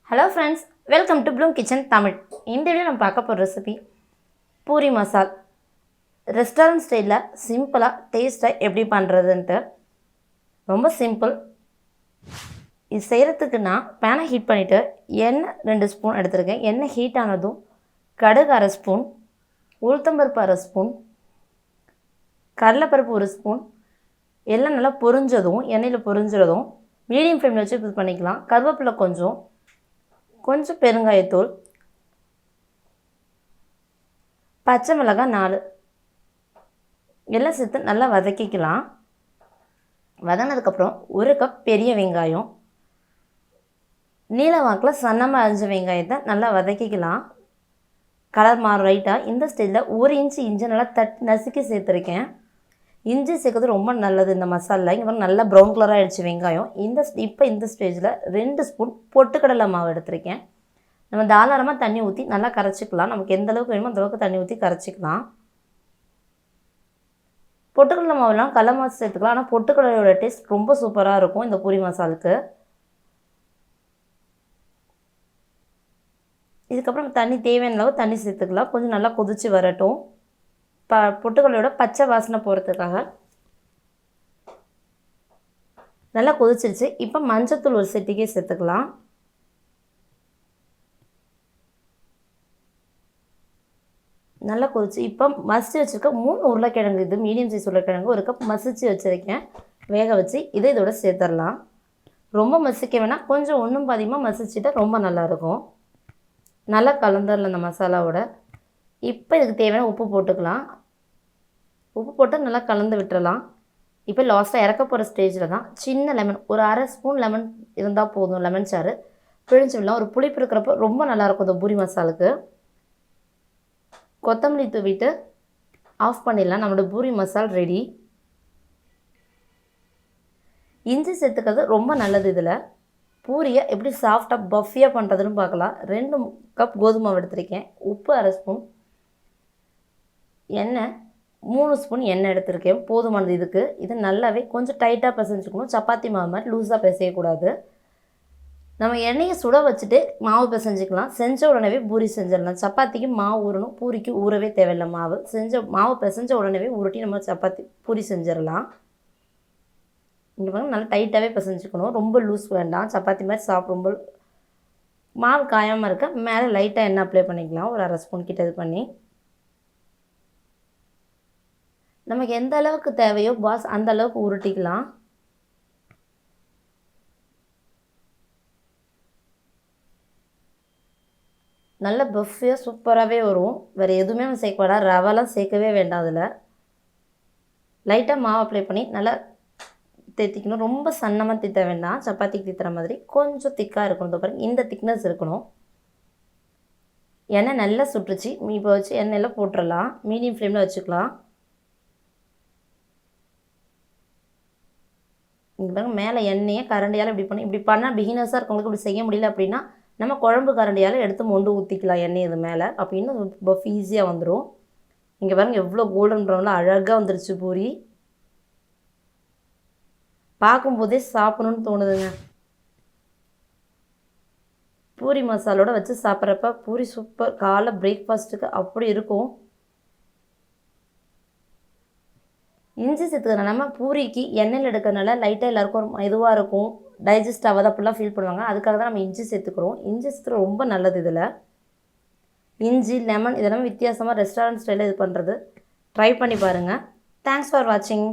Hello friends, welcome to Bloom Kitchen Tamil. இந்த video நம்ம பார்க்க போற ரெசிபி பூரி மசால். ரெஸ்டாரன்ட் ஸ்டைல்ல சிம்பிளா டேஸ்டா எப்படி பண்றதுன்னு ரொம்ப சிம்பிள். இது செய்யறதுக்கு நான் பேனை ஹீட் பண்ணிட்டு எண்ணெய் 2 ஸ்பூன் எடுத்துர்க்கேன். எண்ணெய் ஹீட் ஆனதும் கடுகு 1/2 ஸ்பூன், உளுத்தம்பருப்பு 1/2 ஸ்பூன், கடலைப்பருப்பு 1 ஸ்பூன் எல்லாம் நல்லா பொரிஞ்சதும் எண்ணெயில பொரிஞ்சதும் மீடியம் ஃப்ளேம்ல வச்சு இது பண்ணிக்கலாம். கருவேப்பிலை கொஞ்சம் பெருங்காயத்தூள், பச்சை மிளகாய் 4 எல்லாம் சேர்த்து நல்லா வதக்கிக்கலாம். வதங்கினதுக்கப்புறம் 1 கப் பெரிய வெங்காயம், நீல வாக்கில் சன்னமாக அரிஞ்ச வெங்காயத்தை நல்லா வதக்கிக்கலாம். கலர் மாறும் ரைட்டாக. இந்த ஸ்டேஜில் 1 இன்ச்சு இஞ்சி நல்லா நசுக்கி சேர்த்துருக்கேன். இஞ்சி சேர்க்கறது ரொம்ப நல்லது இந்த மசாலா. இங்கே பாருங்க நல்லா ப்ரௌன் கலராக ஆகிடுச்சு வெங்காயம். இப்போ இந்த ஸ்டேஜில் 2 ஸ்பூன் பொட்டுக்கடலை மாவு எடுத்திருக்கேன். நம்ம தாராளமாக தண்ணி ஊற்றி நல்லா கரைச்சிக்கலாம். நமக்கு எந்த அளவுக்கு வேணுமோ அந்த அளவுக்கு தண்ணி ஊற்றி கரைச்சிக்கலாம். பொட்டுக்கடலை மாவுலாம் கடலை மாவு சேர்த்துக்கலாம். ஆனால் பொட்டுக்கடலையோட டேஸ்ட் ரொம்ப சூப்பராக இருக்கும் இந்த பூரி மசாலுக்கு. இதுக்கப்புறம் தண்ணி தேவையான அளவு தண்ணி சேர்த்துக்கலாம். கொஞ்சம் நல்லா கொதித்து வரட்டும். பொட்டுக்கடலையோட பச்சை வாசனை போகிறதுக்காக நல்லா கொதிச்சிருச்சு. இப்போ மஞ்சத்தூள் 1 சிட்டிகை சேர்த்துக்கலாம். நல்லா கொதிச்சு இப்போ மசிச்சு வச்சுருக்க 3 உருளைக்கிழங்கு, இது மீடியம் சைஸ் உருளைக்கிழங்கு 1 கப் மசிச்சு வச்சுருக்கேன். வேக வச்சு இதோட சேர்த்துடலாம். ரொம்ப மசிக்க வேணாம், கொஞ்சம் ஒன்றும் பாதியமாக மசிச்சுட்டா ரொம்ப நல்லாயிருக்கும். நல்லா கலந்துடலாம் இந்த மசாலாவோட. இப்போ இதுக்கு தேவையான உப்பு போட்டுக்கலாம். உப்பு போட்டு நல்லா கலந்து விட்டுறலாம். இப்போ லாஸ்ட்டாக இறக்க போகிற ஸ்டேஜில் தான் சின்ன லெமன், ஒரு 1/2 ஸ்பூன் லெமன் இருந்தால் போதும். லெமன் சாறு பிழிஞ்சு விடலாம். ஒரு புளிப்பு இருக்கிறப்போ ரொம்ப நல்லாயிருக்கும் இந்த பூரி மசாலுக்கு. கொத்தமல்லி தூவிட்டு ஆஃப் பண்ணிடலாம். நம்மளோட பூரி மசால் ரெடி. இஞ்சி சேர்த்துக்கிறது ரொம்ப நல்லது. இதில் பூரியை எப்படி சாஃப்டாக பஃபியாக பண்ணுறதுன்னு பார்க்கலாம். 2 கப் கோதுமை மாவு எடுத்திருக்கேன். உப்பு 1/2 ஸ்பூன், எண்ணெய் 3 ஸ்பூன் எண்ணெய் எடுத்திருக்கேன். போதுமானது இதுக்கு. இது நல்லாவே கொஞ்சம் டைட்டாக பிசைஞ்சுக்கணும். சப்பாத்தி மாவு மாதிரி லூஸாக பிசையக்கூடாது. நம்ம எண்ணெயை சுட வச்சுட்டு மாவு பிசைஞ்சிக்கலாம். செஞ்ச உடனே பூரி செஞ்சிடலாம். சப்பாத்திக்கு மாவு ஊறணும், பூரிக்கு ஊறவே தேவையில்லை. மாவு பிசைஞ்ச உடனே உருட்டி நம்ம சப்பாத்தி பூரி செஞ்சிடலாம். இங்கே பாருங்க நல்லா டைட்டாகவே பிசைஞ்சிக்கணும். ரொம்ப லூஸ் வேண்டாம். சப்பாத்தி மாதிரி ரொம்ப மாவு காயாமல் இருக்க மேலே லைட்டாக எண்ணெய் அப்ளை பண்ணிக்கலாம். ஒரு 1/2 ஸ்பூன் கிட்ட இது பண்ணி நமக்கு எந்த அளவுக்கு தேவையோ அந்த அளவுக்கு உருட்டிக்கலாம். நல்ல பஃபியாக சூப்பராகவே வரும். வேறு எதுவுமே நம்ம சேர்க்க வேண்டாம். ரவெல்லாம் சேர்க்கவே வேண்டாம். அதில் லைட்டாக மாவு அப்ளை பண்ணி நல்லா தேத்திக்கணும். ரொம்ப சன்னமாக தீத்த வேண்டாம். சப்பாத்திக்கு தீத்துற மாதிரி கொஞ்சம் திக்காக இருக்கணும். பாருங்க இந்த திக்னஸ் இருக்கணும். எண்ணெய் நல்லா சுட்டுருச்சு. இப்போ வச்சு எண்ணெயில் போட்டுடலாம். மீடியம் ஃப்ளேமில் வச்சுக்கலாம். இங்கே பாருங்க மேலே எண்ணெயை கரண்டியால் இப்படி பண்ணால் பிகினர்ஸாக இருக்கவங்களுக்கு இப்படி செய்ய முடியல அப்படின்னா நம்ம குழம்பு கரண்டியால் எடுத்து மொண்டு ஊற்றிக்கலாம் எண்ணெய் இது மேலே. அப்போ இன்னும் பஃப் ஈஸியாக வந்துடும். இங்கே பாருங்கள் எவ்வளோ கோல்டன் ப்ரௌனில் அழகாக வந்துருச்சு பூரி. பார்க்கும்போதே சாப்பிடணுன்னு தோணுதுங்க. பூரி மசாலோட வச்சு சாப்பிட்றப்ப பூரி சூப்பர். காலை பிரேக்ஃபாஸ்ட்டுக்கு அப்படி இருக்கும். இஞ்சி சேர்த்துக்கிறதுனால நம்ம பூரிக்கு எண்ணெயில் எடுக்கிறதுனால லைட்டாக எல்லாருக்கும் இதுவாக இருக்கும், டைஜஸ்ட் ஆகாது அப்படிலாம் ஃபீல் பண்ணுவாங்க. அதுக்காக தான் நம்ம இஞ்சி சேர்த்துக்கிறோம். இஞ்சி சேர்த்துக்கிறது ரொம்ப நல்லது. இதில் இஞ்சி லெமன் இதெல்லாம் வித்தியாசமாக ரெஸ்டாரண்ட் ஸ்டைலில் இது பண்ணுறது ட்ரை பண்ணி பாருங்கள். தேங்க்ஸ் ஃபார் வாட்சிங்.